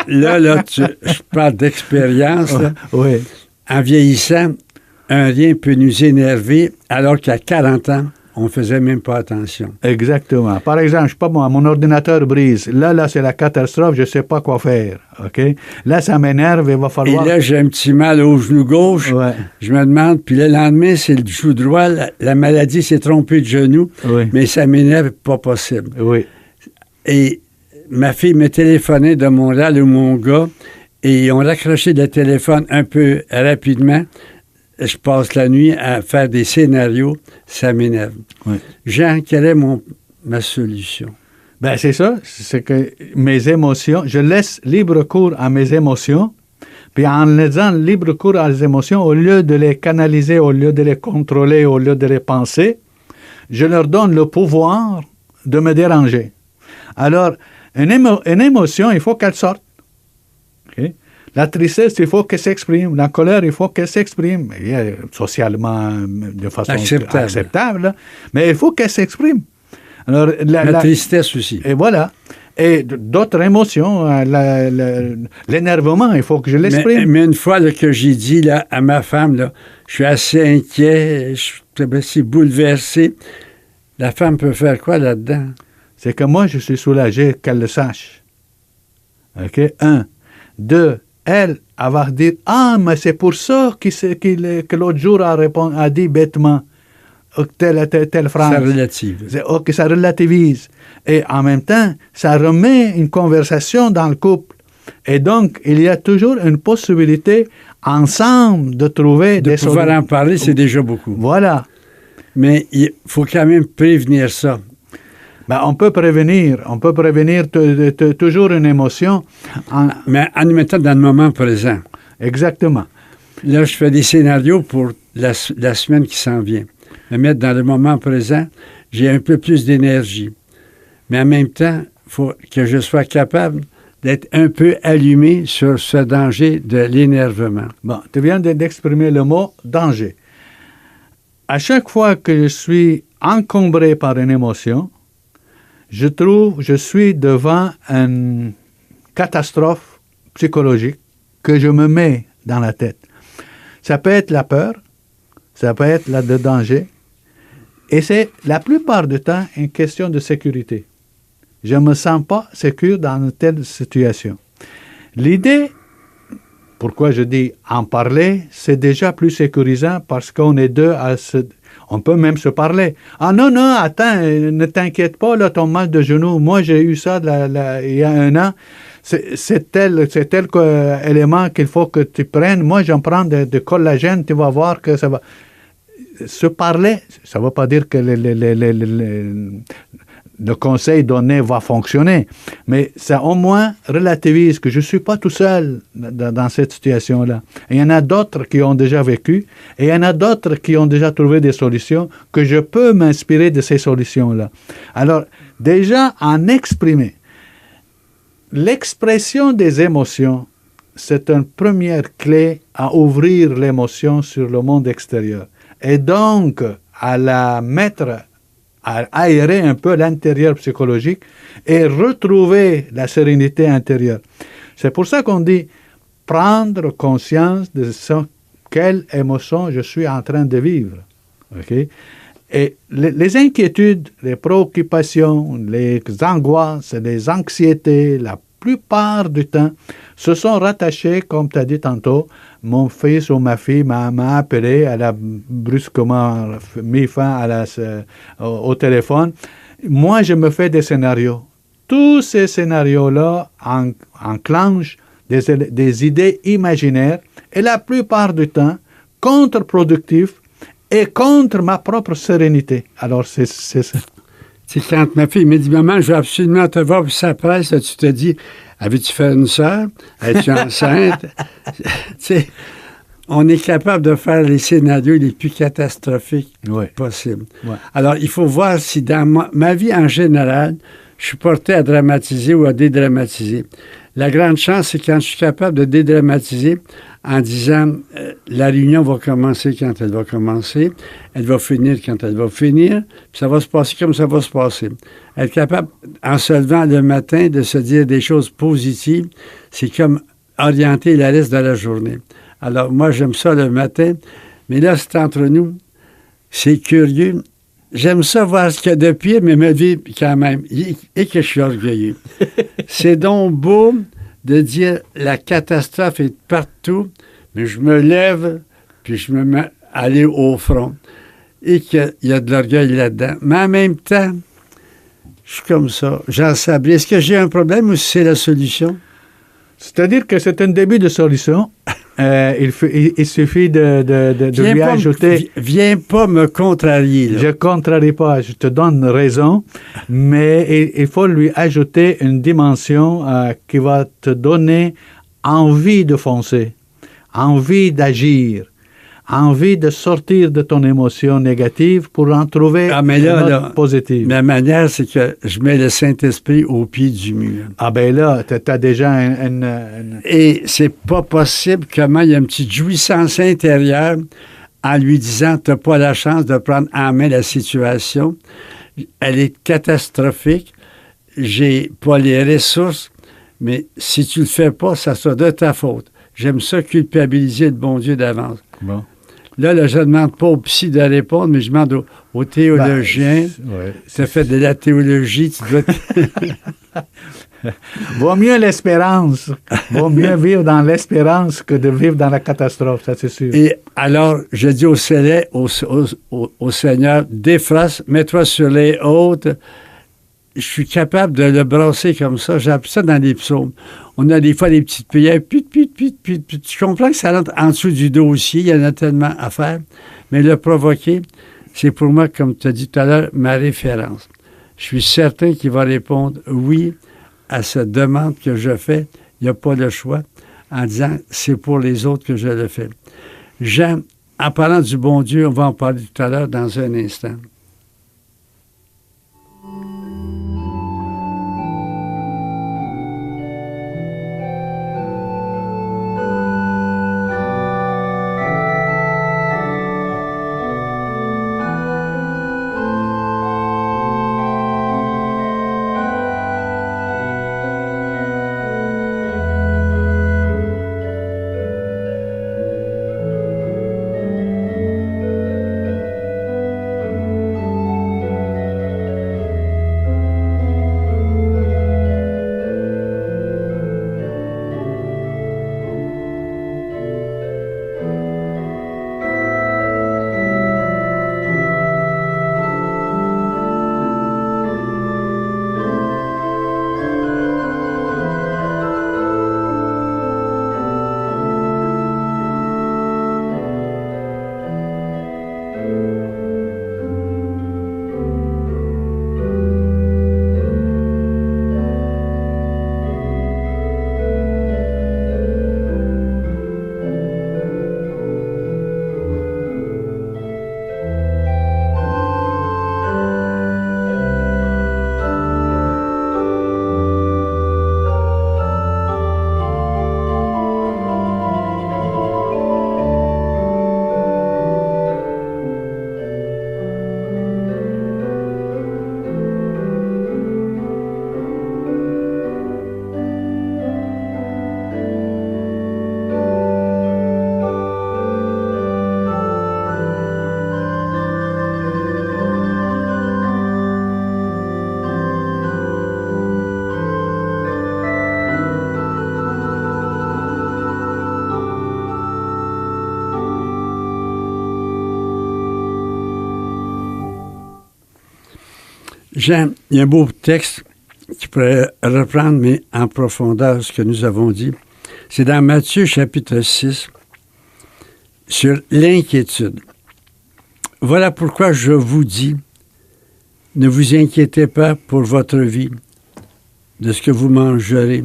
là, je parle d'expérience. Là. Oui. En vieillissant, un rien peut nous énerver alors qu'à 40 ans, on ne faisait même pas attention. Exactement. Par exemple, je ne sais pas moi, mon ordinateur brise. Là, c'est la catastrophe, je ne sais pas quoi faire. OK? Là, ça m'énerve, il va falloir... Et là, j'ai un petit mal au genou gauche. Ouais. Je me demande, puis le lendemain, c'est le genou droit. La maladie s'est trompée de genou, oui. Mais ça m'énerve pas possible. Oui. Et ma fille me téléphonait de Montréal ou mon gars, et ils ont raccroché le téléphone un peu rapidement. Je passe la nuit à faire des scénarios, ça m'énerve. Oui. Jean, quelle est ma solution? Ben c'est ça, c'est que mes émotions, je laisse libre cours à mes émotions, puis en laissant libre cours à les émotions, au lieu de les canaliser, au lieu de les contrôler, au lieu de les penser, je leur donne le pouvoir de me déranger. Alors, une émotion, il faut qu'elle sorte. Okay? La tristesse, il faut qu'elle s'exprime. La colère, il faut qu'elle s'exprime. Socialement, de façon acceptable. Mais il faut qu'elle s'exprime. Alors, la tristesse aussi. Et voilà. Et d'autres émotions, l'énervement, il faut que je l'exprime. Mais une fois là, que j'ai dit là, à ma femme, là, je suis assez inquiet, je suis assez bouleversé, la femme peut faire quoi là-dedans? C'est que moi, je suis soulagé qu'elle le sache. OK? 1. 2. Elle va dire « Ah, mais c'est pour ça que l'autre jour a dit bêtement telle phrase. » Ça relativise. OK, ça relativise. Et en même temps, ça remet une conversation dans le couple. Et donc, il y a toujours une possibilité ensemble de trouver des solutions. De pouvoir en parler, c'est déjà beaucoup. Voilà. Mais il faut quand même prévenir ça. Ben, on peut prévenir toujours une émotion. Mais en nous mettant dans le moment présent. Exactement. Là, je fais des scénarios pour la semaine qui s'en vient. Me mettre dans le moment présent, j'ai un peu plus d'énergie. Mais en même temps, il faut que je sois capable d'être un peu allumé sur ce danger de l'énervement. Bon, tu viens d'exprimer le mot « danger ». À chaque fois que je suis encombré par une émotion, je suis devant une catastrophe psychologique que je me mets dans la tête. Ça peut être la peur, ça peut être le danger, et c'est la plupart du temps une question de sécurité. Je ne me sens pas sécure dans une telle situation. L'idée, pourquoi je dis en parler, c'est déjà plus sécurisant parce qu'on est deux On peut même se parler. Ah non, non, attends, ne t'inquiète pas, là, ton mal de genou. Moi, j'ai eu ça il y a 1 an. C'est tel élément qu'il faut que tu prennes. Moi, j'en prends de collagène. Tu vas voir que ça va. Se parler, ça ne veut pas dire que le conseil donné va fonctionner, mais ça au moins relativise que je ne suis pas tout seul dans cette situation-là. Et il y en a d'autres qui ont déjà vécu, et il y en a d'autres qui ont déjà trouvé des solutions, que je peux m'inspirer de ces solutions-là. Alors, déjà, en exprimer, l'expression des émotions, c'est une première clé à ouvrir l'émotion sur le monde extérieur. Et donc, à la mettre, à aérer un peu l'intérieur psychologique et retrouver la sérénité intérieure. C'est pour ça qu'on dit prendre conscience de quelle émotion je suis en train de vivre. Okay? Et les inquiétudes, les préoccupations, les angoisses, les anxiétés, la plupart du temps, se sont rattachées, comme tu as dit tantôt, mon fils ou ma fille m'a appelé, elle a brusquement mis fin au téléphone. Moi, je me fais des scénarios. Tous ces scénarios-là enclenchent des idées imaginaires et la plupart du temps contre-productifs et contre ma propre sérénité. Alors, c'est ça. C'est quand ma fille me dit « Maman, je veux absolument te voir », puis ça presse, tu te dis « Avais-tu fait une sœur? Es-tu enceinte? » Tu sais, on est capable de faire les scénarios les plus catastrophiques possibles. Ouais. Alors, il faut voir si dans ma vie en général, je suis porté à dramatiser ou à dédramatiser. La grande chance, c'est quand je suis capable de dédramatiser en disant la réunion va commencer quand elle va commencer, elle va finir quand elle va finir, puis ça va se passer comme ça va se passer. Être capable, en se levant le matin, de se dire des choses positives, c'est comme orienter le reste de la journée. Alors, moi, j'aime ça le matin, mais là, c'est entre nous. C'est curieux. J'aime ça voir ce qu'il y a de pire, mais me vivre quand même. Et que je suis orgueilleux. C'est donc beau de dire la catastrophe est partout, mais je me lève, puis je me mets à aller au front. Et qu'il y a de l'orgueil là-dedans. Mais en même temps, je suis comme ça. J'en sabris. Est-ce que j'ai un problème ou c'est la solution? C'est-à-dire que c'est un début de solution. Il suffit de lui ajouter... Viens pas me contrarier. Là. Je ne contrarie pas, je te donne raison, mais il faut lui ajouter une dimension qui va te donner envie de foncer, envie d'agir, envie de sortir de ton émotion négative pour en trouver une autre positive. Ma manière, c'est que je mets le Saint-Esprit au pied du mur. Ah ben là, tu as déjà Et c'est pas possible comment il y a une petite jouissance intérieure en lui disant, tu n'as pas la chance de prendre en main la situation. Elle est catastrophique. J'ai pas les ressources, mais si tu le fais pas, ça sera de ta faute. J'aime ça culpabiliser le bon Dieu d'avance. Bon. Là, je ne demande pas au psy de répondre, mais je demande au théologien. Tu as fait de la théologie, tu dois... Vaut mieux l'espérance. Vaut mieux vivre dans l'espérance que de vivre dans la catastrophe, ça c'est sûr. Et alors, je dis au Seigneur, défrosse, mets-toi sur les hautes. Je suis capable de le brasser comme ça. J'ai appris ça dans les psaumes. On a des fois des petites prières, puis. Je comprends que ça rentre en dessous du dossier. Il y en a tellement à faire. Mais le provoquer, c'est pour moi, comme tu as dit tout à l'heure, ma référence. Je suis certain qu'il va répondre oui à cette demande que je fais. Il n'y a pas le choix en disant c'est pour les autres que je le fais. Jean, en parlant du bon Dieu, on va en parler tout à l'heure dans un instant. Jean, il y a un beau texte qui pourrait reprendre, mais en profondeur, ce que nous avons dit. C'est dans Matthieu, chapitre 6, sur l'inquiétude. Voilà pourquoi je vous dis, ne vous inquiétez pas pour votre vie, de ce que vous mangerez.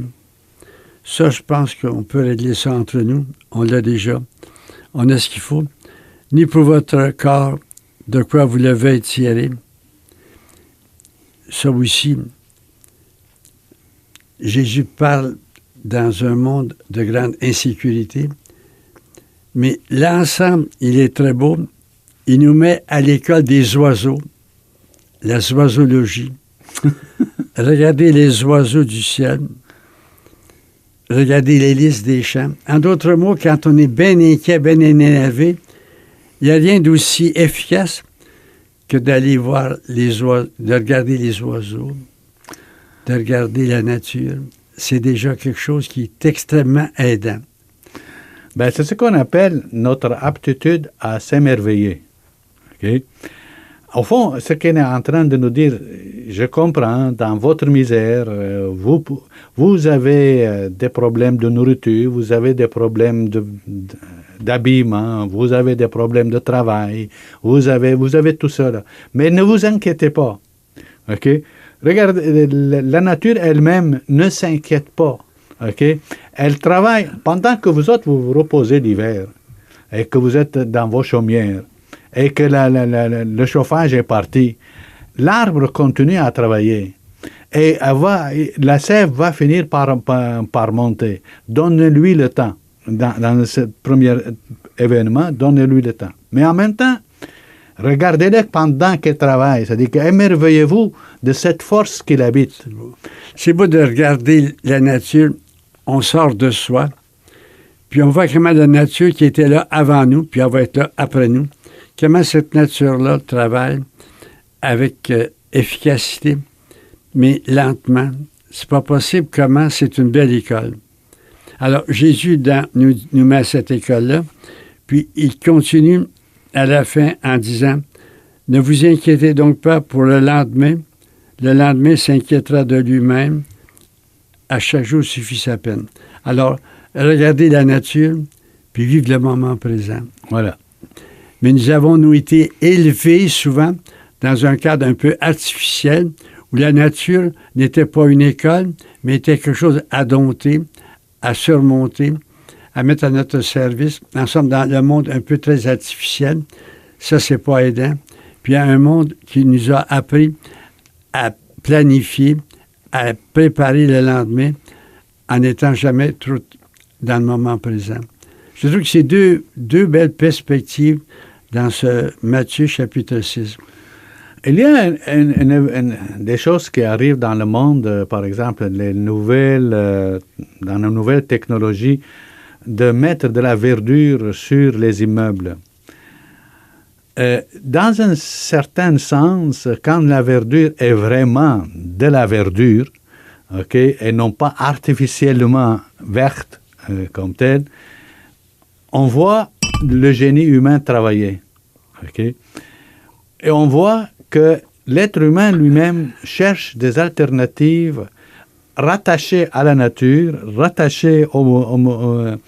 Ça, je pense qu'on peut régler ça entre nous. On l'a déjà. On a ce qu'il faut. Ni pour votre corps, de quoi vous le vêtirez. Ça aussi, Jésus parle dans un monde de grande insécurité, mais l'ensemble, il est très beau. Il nous met à l'école des oiseaux, la zoisologie. Regardez les oiseaux du ciel. Regardez les listes des champs. En d'autres mots, quand on est bien inquiet, bien énervé, il n'y a rien d'aussi efficace que d'aller voir les oiseaux, de regarder les oiseaux, de regarder la nature. C'est déjà quelque chose qui est extrêmement aidant. Ben, c'est ce qu'on appelle notre aptitude à s'émerveiller. Okay? Au fond, ce qu'il est en train de nous dire, je comprends, dans votre misère, vous avez des problèmes de nourriture, vous avez des problèmes d'habillement, vous avez des problèmes de travail, vous avez tout ça. Là. Mais ne vous inquiétez pas. Okay? Regardez, la nature elle-même ne s'inquiète pas. Okay? Elle travaille pendant que vous autres, vous vous reposez l'hiver et que vous êtes dans vos chaumières et que le chauffage est parti. L'arbre continue à travailler et la sève va finir par monter. Donnez-lui le temps. Dans ce premier événement, donnez-lui le temps. Mais en même temps, regardez-le pendant qu'il travaille. C'est-à-dire qu'émerveillez-vous de cette force qu'il habite. C'est beau de regarder la nature. On sort de soi, puis on voit comment la nature qui était là avant nous, puis elle va être là après nous, comment cette nature-là travaille avec efficacité, mais lentement. C'est pas possible comment c'est une belle école. Alors, Jésus nous met à cette école-là, puis il continue à la fin en disant, « Ne vous inquiétez donc pas pour le lendemain s'inquiétera de lui-même. À chaque jour suffit sa peine. » Alors, regardez la nature, puis vivre le moment présent. Voilà. Mais nous été élevés souvent dans un cadre un peu artificiel, où la nature n'était pas une école, mais était quelque chose à dompter, à surmonter, à mettre à notre service. Nous sommes dans le monde un peu très artificiel. Ça, c'est pas aidant. Puis il y a un monde qui nous a appris à planifier, à préparer le lendemain en n'étant jamais trop dans le moment présent. Je trouve que c'est deux belles perspectives dans ce Matthieu chapitre 6. Il y a des choses qui arrivent dans le monde, par exemple, dans les nouvelles technologies, de mettre de la verdure sur les immeubles. Dans un certain sens, quand la verdure est vraiment de la verdure, okay, et non pas artificiellement verte comme telle, on voit le génie humain travailler. Okay? Et on voit que l'être humain lui-même cherche des alternatives rattachées à la nature, rattachées au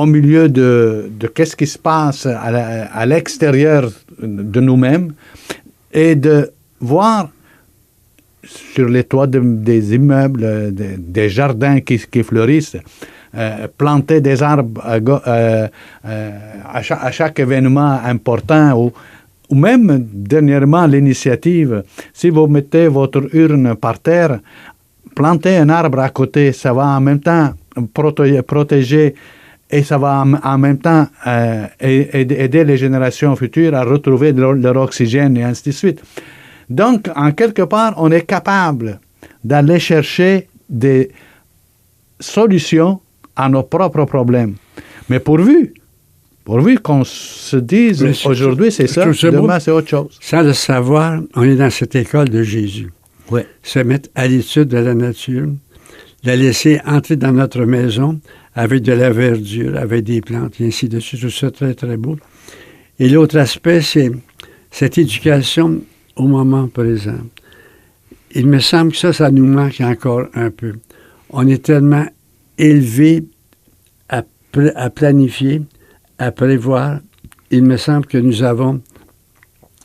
milieu de qu'est-ce qui se passe à l'extérieur de nous-mêmes, et de voir sur les toits des immeubles, des jardins qui fleurissent, planter des arbres à chaque événement important, ou même dernièrement l'initiative, si vous mettez votre urne par terre, plantez un arbre à côté, ça va en même temps protéger et ça va en même temps aider les générations futures à retrouver leur oxygène et ainsi de suite. Donc, en quelque part, on est capable d'aller chercher des solutions à nos propres problèmes. Mais pourvu qu'on se dise, aujourd'hui c'est ça, demain c'est autre chose. Sans le savoir, on est dans cette école de Jésus. Oui. Se mettre à l'étude de la nature, la laisser entrer dans notre maison avec de la verdure, avec des plantes, et ainsi de suite. Tout ça très, très beau. Et l'autre aspect, c'est cette éducation au moment présent. Il me semble que ça nous manque encore un peu. On est tellement élevé à planifier, à prévoir. Il me semble que nous avons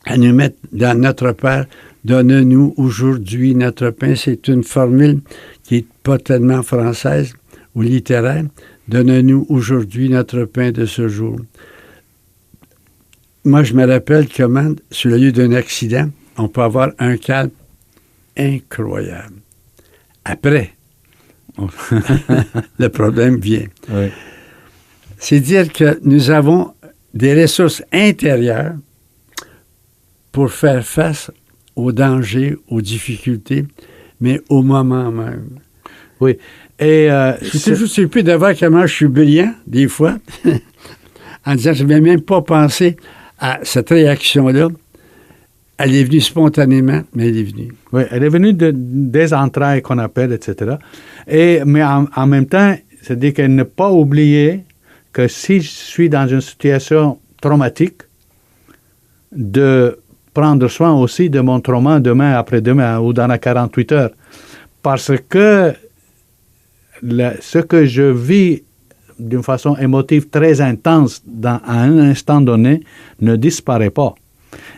à nous mettre dans notre Père. Donne-nous aujourd'hui notre pain. C'est une formule qui n'est pas tellement française ou littéraire. Donne-nous aujourd'hui notre pain de ce jour. Moi, je me rappelle comment, sur le lieu d'un accident, on peut avoir un calme incroyable. Après, le problème vient. Oui. C'est dire que nous avons des ressources intérieures pour faire face aux dangers, aux difficultés, mais au moment même. Oui. Et je suis toujours surpris de voir comment je suis brillant, des fois, en disant je n'avais même pas pensé à cette réaction-là. Elle est venue spontanément, mais elle est venue. Oui, elle est venue des entrailles qu'on appelle, etc. Mais en même temps, c'est-à-dire qu'elle n'a pas oublié que si je suis dans une situation traumatique, de prendre soin aussi de mon trauma demain, après-demain ou dans les 48 heures. Parce que ce que je vis d'une façon émotive très intense à un instant donné ne disparaît pas.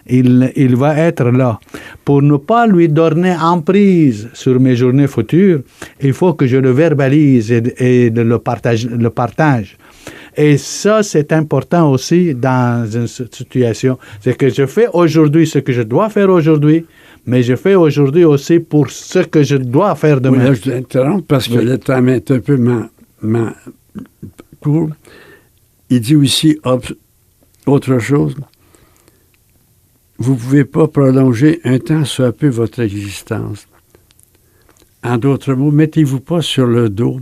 Il va être là. Pour ne pas lui donner emprise sur mes journées futures, il faut que je le verbalise et le partage. Et ça, c'est important aussi dans une situation. C'est que je fais aujourd'hui ce que je dois faire aujourd'hui, mais je fais aujourd'hui aussi pour ce que je dois faire demain. Oui, là, je t'interromps parce que le temps est un peu court. Il dit aussi autre chose. Vous ne pouvez pas prolonger un temps soit peu votre existence. En d'autres mots, mettez-vous pas sur le dos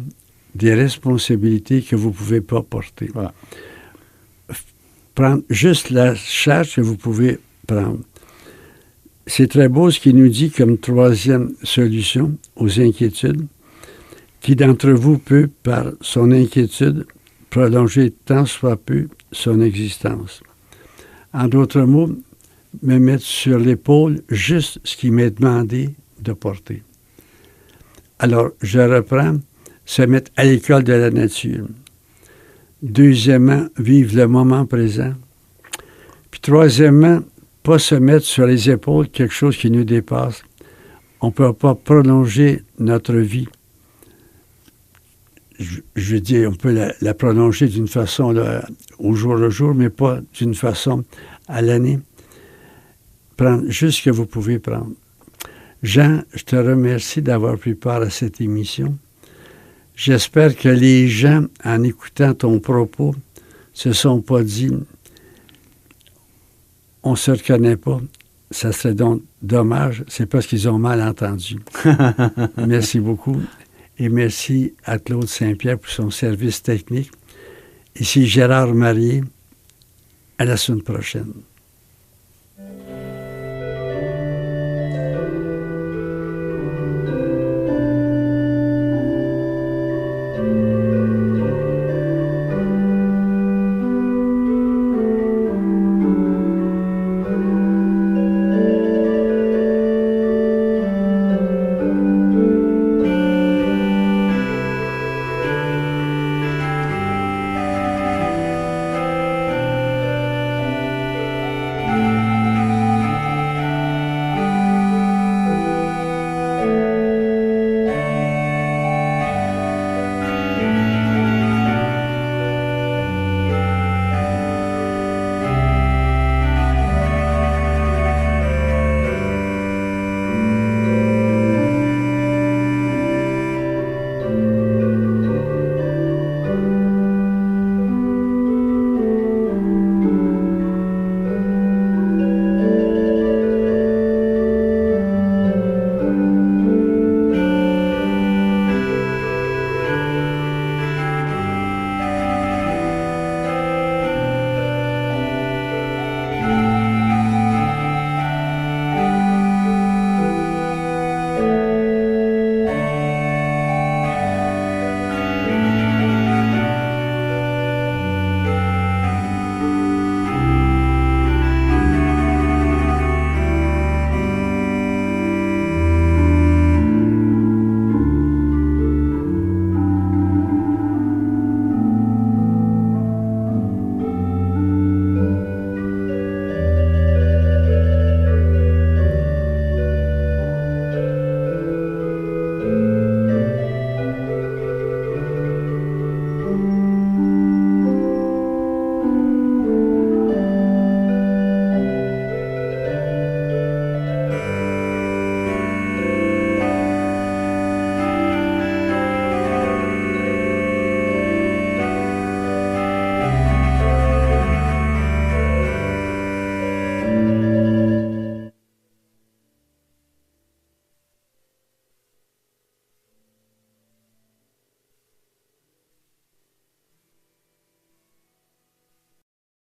des responsabilités que vous ne pouvez pas porter. Voilà. Prendre juste la charge que vous pouvez prendre. C'est très beau ce qu'il nous dit comme troisième solution aux inquiétudes. Qui d'entre vous peut, par son inquiétude, prolonger tant soit peu son existence? En d'autres mots, me mettre sur l'épaule juste ce qui m'est demandé de porter. Alors, je reprends, se mettre à l'école de la nature. Deuxièmement, vivre le moment présent. Puis troisièmement, pas se mettre sur les épaules quelque chose qui nous dépasse. On ne peut pas prolonger notre vie. Je veux dire, on peut la prolonger d'une façon là, au jour le jour, mais pas d'une façon à l'année. Prendre juste ce que vous pouvez prendre. Jean, je te remercie d'avoir pris part à cette émission. J'espère que les gens, en écoutant ton propos, se sont pas dit « on ne se reconnaît pas ». Ça serait donc dommage. C'est parce qu'ils ont mal entendu. Merci beaucoup. Et merci à Claude Saint-Pierre pour son service technique. Ici Gérard Marier. À la semaine prochaine.